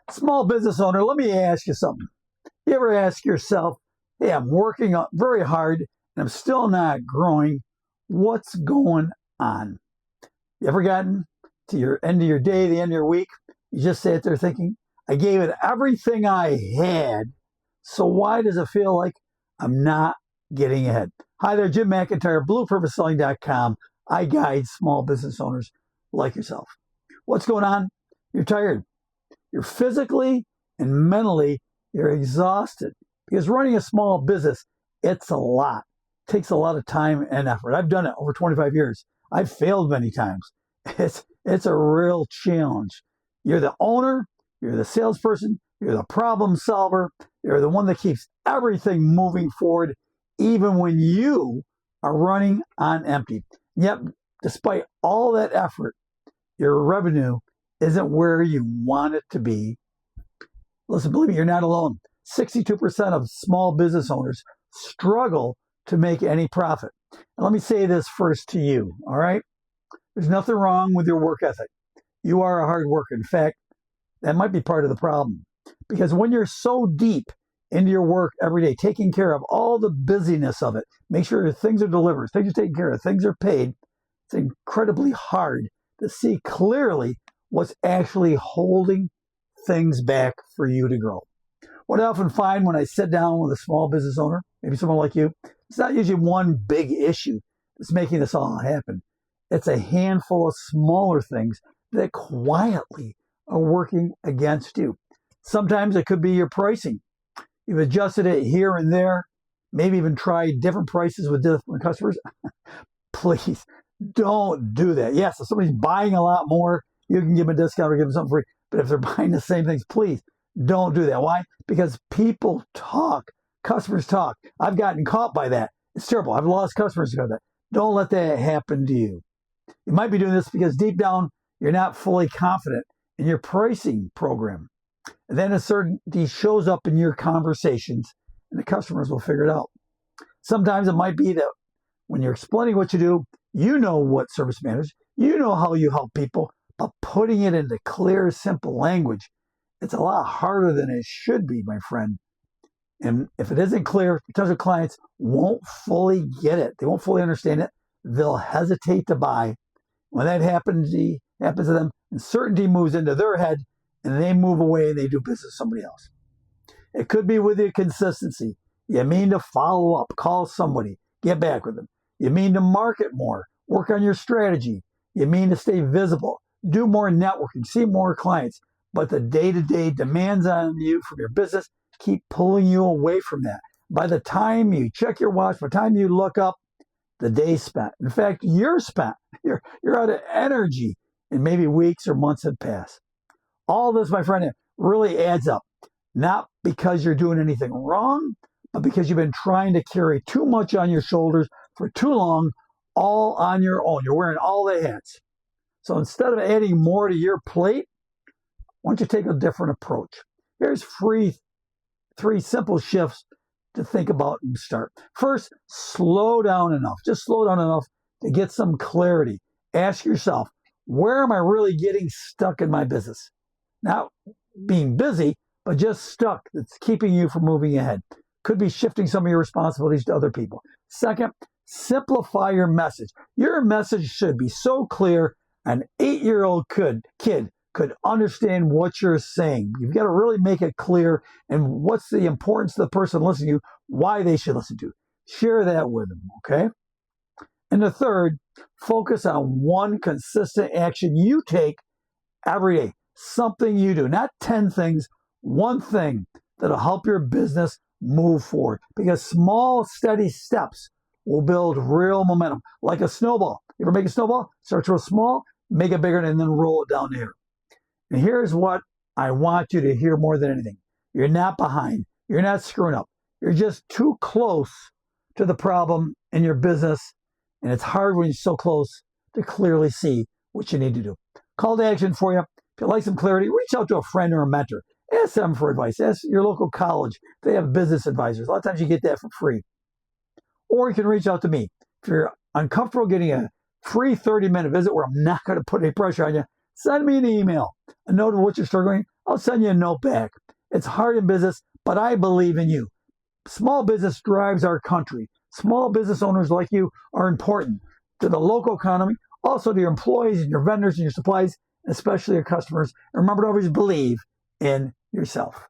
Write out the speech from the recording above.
Small business owner, let me ask you something. You ever ask yourself, hey, I'm working very hard and I'm still not growing. What's going on? You ever gotten to your end of your day, the end of your week? You just sit there thinking, I gave it everything I had. So why does it feel like I'm not getting ahead? Hi there, Jim McIntyre, BluePurposeSelling.com. I guide small business owners like yourself. What's going on? You're tired. You're physically and mentally, you're exhausted because running a small business, it's a lot. It takes a lot of time and effort. I've done it over 25 years. I've failed many times. It's a real challenge. You're the owner, you're the salesperson, you're the problem solver, you're the one that keeps everything moving forward, even when you are running on empty. Yet, despite all that effort, your revenue isn't where you want it to be. Listen, believe me, you're not alone. 62% of small business owners struggle to make any profit. And let me say this first to you, all right? There's nothing wrong with your work ethic. You are a hard worker. In fact, that might be part of the problem. Because when you're so deep into your work every day, taking care of all the busyness of it, make sure things are delivered, things are taken care of, things are paid, it's incredibly hard to see clearly what's actually holding things back for you to grow. What I often find when I sit down with a small business owner, maybe someone like you, it's not usually one big issue that's making this all happen. It's a handful of smaller things that quietly are working against you. Sometimes it could be your pricing. You've adjusted it here and there, maybe even tried different prices with different customers. Please don't do that. Yes, if somebody's buying a lot more, you can give them a discount or give them something free. But if they're buying the same things, please don't do that. Why? Because people talk. Customers talk. I've gotten caught by that. It's terrible. I've lost customers because of that. Don't let that happen to you. You might be doing this because deep down, you're not fully confident in your pricing program. And then uncertainty shows up in your conversations, and the customers will figure it out. Sometimes it might be that when you're explaining what you do, you know what service matters, you know how you help people, but putting it into clear, simple language, it's a lot harder than it should be, my friend. And if it isn't clear, potential clients won't fully get it. They won't fully understand it. They'll hesitate to buy. When that happens to them, uncertainty moves into their head, and they move away and they do business with somebody else. It could be with your consistency. You mean to follow up, call somebody, get back with them. You mean to market more, work on your strategy. You mean to stay visible, do more networking, see more clients. But the day-to-day demands on you from your business keep pulling you away from that. By the time you check your watch, by the time you look up, the day's spent. In fact, you're spent. You're out of energy, and maybe weeks or months have passed. All this, my friend, really adds up. Not because you're doing anything wrong, but because you've been trying to carry too much on your shoulders for too long, all on your own. You're wearing all the hats. So instead of adding more to your plate, why don't you take a different approach? Here's three simple shifts to think about and start. First, slow down enough. Just slow down enough to get some clarity. Ask yourself, where am I really getting stuck in my business? Not being busy, but just stuck. That's keeping you from moving ahead. Could be shifting some of your responsibilities to other people. Second, simplify your message. Your message should be so clear an 8-year-old kid could understand what you're saying. You've got to really make it clear and what's the importance of the person listening to you, why they should listen to you. Share that with them, okay? And the third, focus on one consistent action you take every day. Something you do, not 10 things, one thing that'll help your business move forward. Because small, steady steps will build real momentum. Like a snowball. You ever make a snowball? Start real small, make it bigger, and then roll it down the hill. And here's what I want you to hear more than anything. You're not behind. You're not screwing up. You're just too close to the problem in your business. And it's hard when you're so close to clearly see what you need to do. Call to action for you. If you'd like some clarity, reach out to a friend or a mentor. Ask them for advice. Ask your local college. They have business advisors. A lot of times you get that for free. Or you can reach out to me. If you're uncomfortable getting a free 30-minute visit where I'm not going to put any pressure on you, send me an email, a note of what you're struggling. I'll I'll send you a note back. It's hard in business, but I believe in you. Small business drives our country. Small business owners like you are important to the local economy, also to your employees and your vendors and your supplies, and especially your customers. And remember to always believe in yourself.